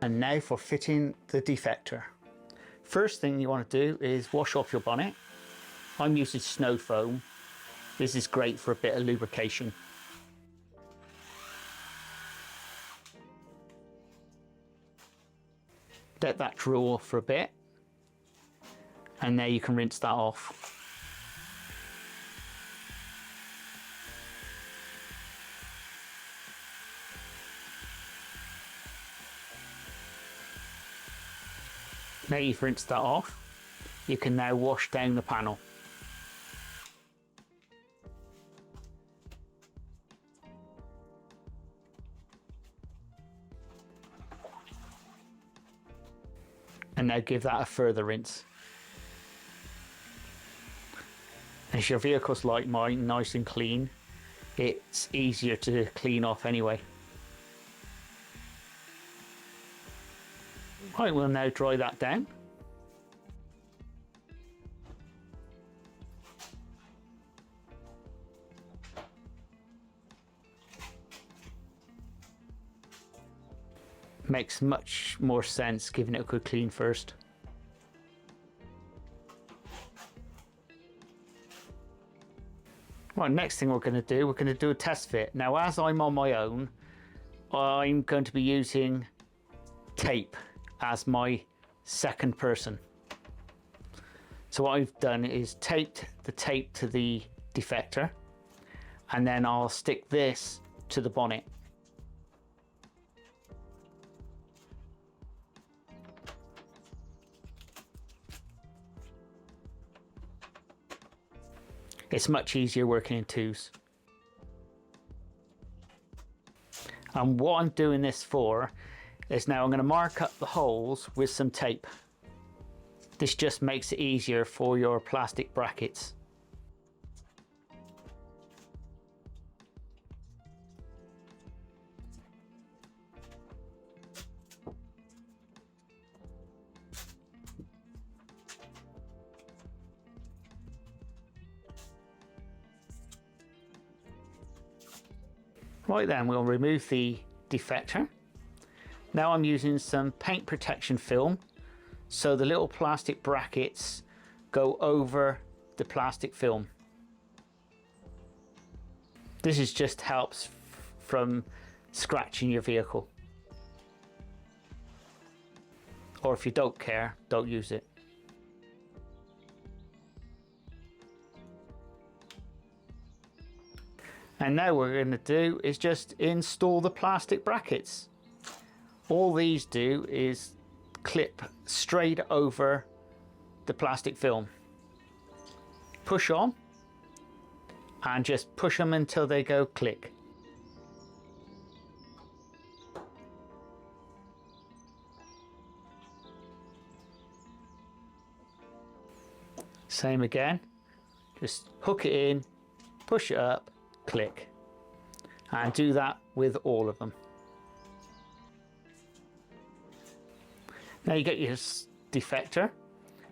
And now for fitting the deflector. First thing you want to do is wash off your bonnet. I'm using snow foam. This is great for a bit of lubrication. Let that draw for a bit, and now you can rinse that off. Now you've rinsed that off, you can now wash down the panel. And now give that a further rinse. As your vehicle's like mine, nice and clean, it's easier to clean off anyway. Right, we'll now dry that down. Makes much more sense giving it a good clean first. Right, next thing we're going to do a test fit. Now, as I'm on my own, I'm going to be using tape as my second person. So what I've done is taped the tape to the deflector, and then I'll stick this to the bonnet. It's much easier working in twos. And what I'm doing this for is now I'm going to mark up the holes with some tape. This just makes it easier for your plastic brackets. Right then, we'll remove the deflector. Now I'm using some paint protection film, so the little plastic brackets go over the plastic film. This just helps from scratching your vehicle. Or if you don't care, don't use it. And now what we're going to do is just install the plastic brackets. All these do is clip straight over the plastic film. Push on and just push them until they go click. Same again, just hook it in, push it up, click, and do that with all of them. Now you get your deflector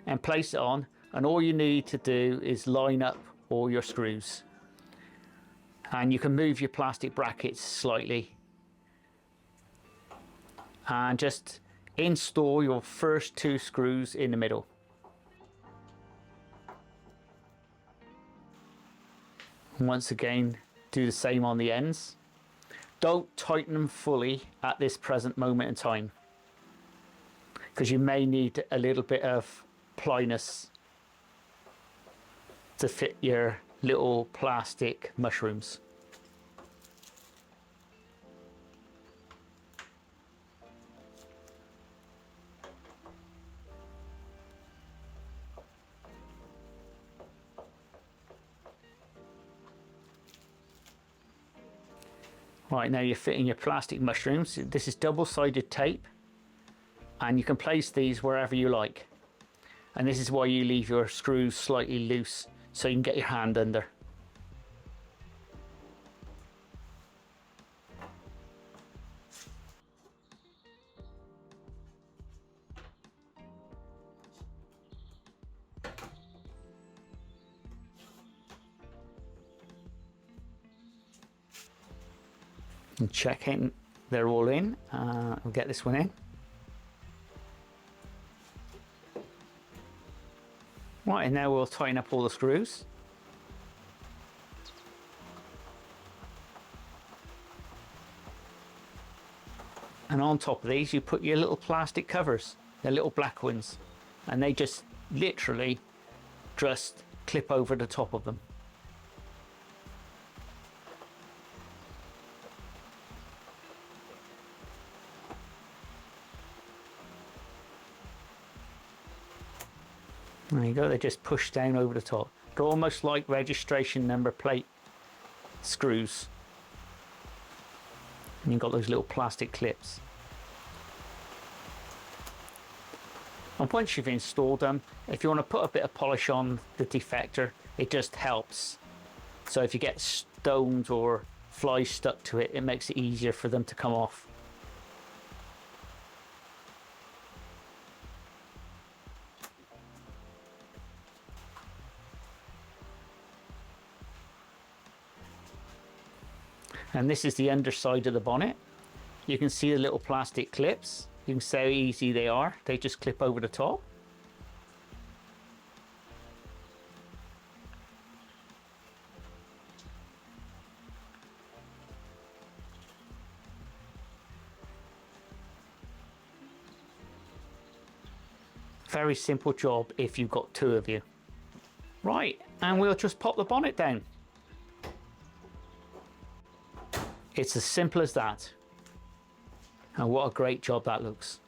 and place it on, and all you need to do is line up all your screws, and you can move your plastic brackets slightly and just install your first two screws in the middle. And once again, do the same on the ends. Don't tighten them fully at this present moment in time, because you may need a little bit of plyness to fit your little plastic mushrooms. Right, now you're fitting your plastic mushrooms. This is double-sided tape, and you can place these wherever you like. And this is why you leave your screws slightly loose, so you can get your hand under. And checking they're all in. We'll get this one in. Right, and now we'll tighten up all the screws. And on top of these you put your little plastic covers, they're little black ones, and they just literally just clip over the top of them. There you go, they just push down over the top. They're almost like registration number plate screws. And you've got those little plastic clips. And once you've installed them, if you want to put a bit of polish on the deflector, it just helps. So if you get stones or flies stuck to it, it makes it easier for them to come off. And this is the underside of the bonnet. You can see the little plastic clips. You can see how easy they are. They just clip over the top. Very simple job if you've got two of you. Right, and we'll just pop the bonnet down. It's as simple as that. And what a great job that looks.